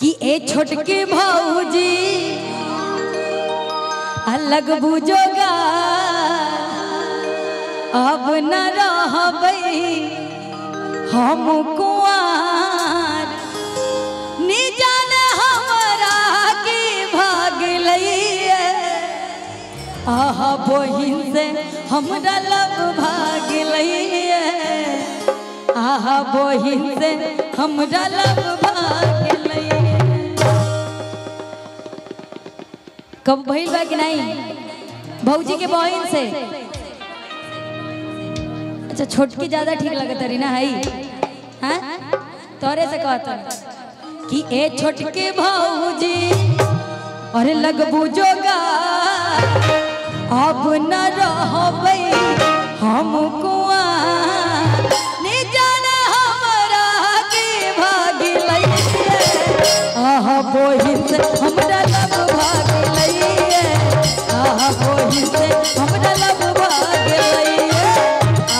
कि ए छोटके भौजी अलग बुझोगा अब न रहबै हम कुआर नी जाने हमरा की भाग लइए आहा बहिन से हमरा लब भाग लइए आहा बहिन से हमरा लब भाग लइए। कब भइल बा कि नहीं भौजी के बहिन से? अच्छा छोटकी ज्यादा ठीक लगत रही ना है हाँ? तोरे से कहता कि ए छोटके भौजी अरे लग बुझोगा अब न रहबै हम कुआर नी जाने हमरा के भाग लइए आहा बहिन से हमरा लब भाग लइए आहा बहिन से हमरा लब भाग लइए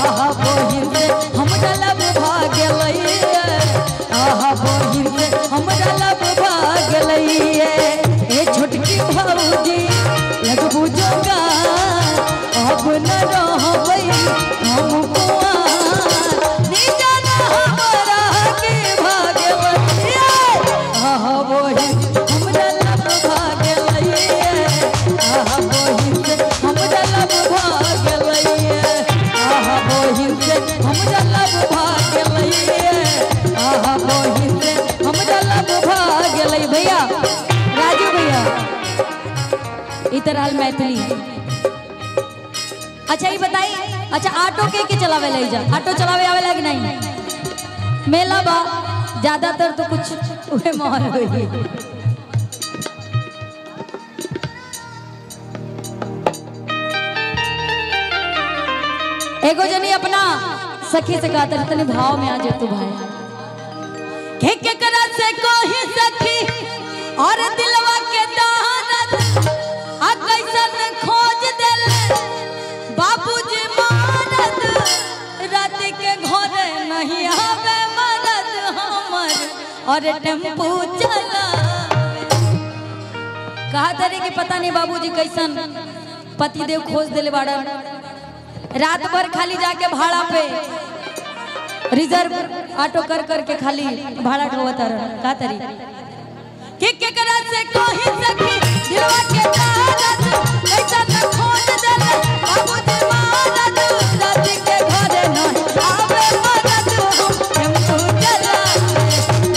आहा बहिन से हमरा लब भाग लइए आहा बहिन से हमरा लब भाग लइए। ए छोटकी भौजी लग बुझोगा अब न रहबै हम कुआर नी जाने हमरा के भाग लइए आहा बहिन हमरा लब भाग लइए आहा बहिन से हमरा लब भाग लइए आहा बहिन से हमरा लब भाग लइए आहा बहिन से हमरा लब भाग लइए। भैया राजू भैया इतराल मैथिली। अच्छा ये बताई अच्छा ऑटो के चलावे ले जा ऑटो चलावे आवेला कि नहीं? मेला बा ज्यादातर तो कुछ उहे मार होई। एगो जनी अपना सखी से कहता तनी भाव में आ जा तू भाई के करा से कोही सखी और दिलवा के दहनत आ कैसन खोज देल बाबूजी मानत रात के घरे नहीं आवे मदद हमर और टेम्पू चला कहा तरी कि पता नहीं बाबूजी कैसन पतिदेव खोज देले बाड़ा रात भर खाली जाके भाड़ा पे रिजर्व ऑटो कर करके खाली भाड़ा ढोवता रह का तरी के करा से कोही सखी दिलवा के दहनत कैसन खोज देले बाबूजी मानत रात के घरे नहीं आवे मदद हम टेम्पू चला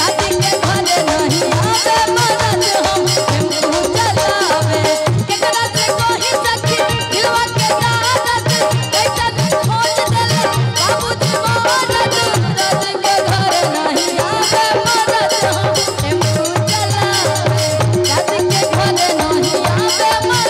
रात के घरे नहीं आवे मदद हम टेम्पू चलावे के करा से कोही सखी दिलवा के दहनत कैसन खोज देले बाबूजी मानत रात के घरे नहीं आवे मदद हम टेम्पू चलावे रात के घरे नहीं आवे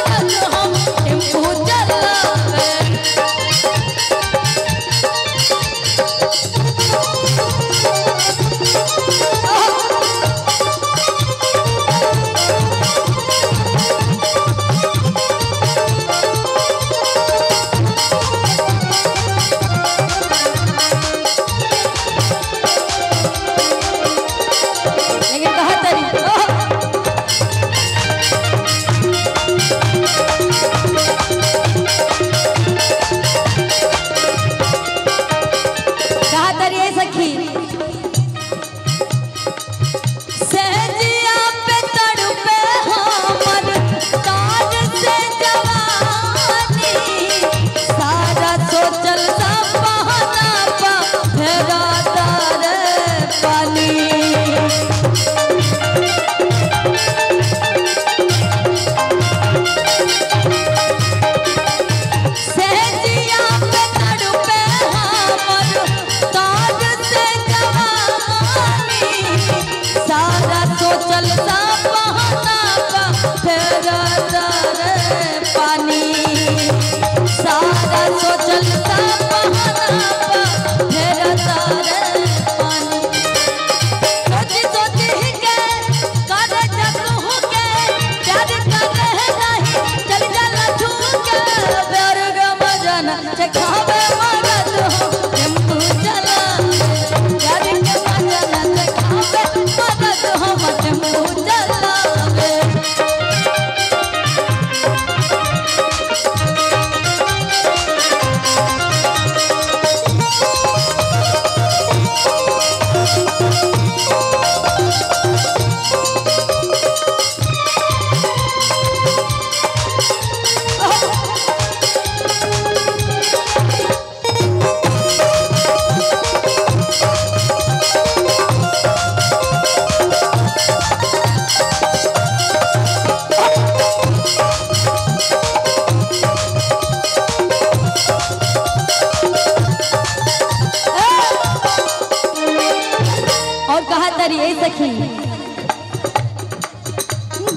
सखी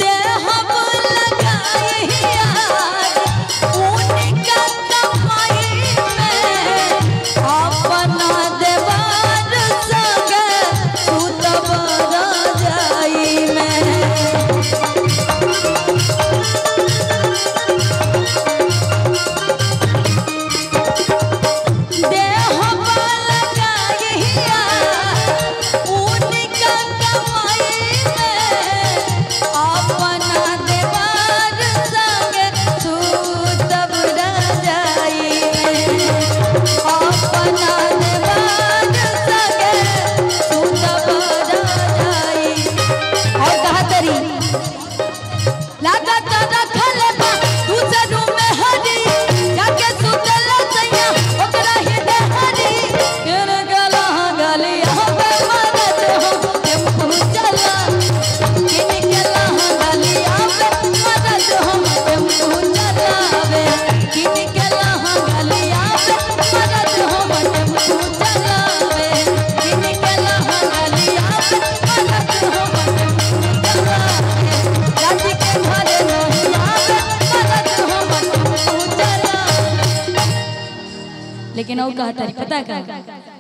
देहब लगाई यार उनका कमाई में अपना देवार संग सुतब रजाई में लेकिन और कहा तारी पता का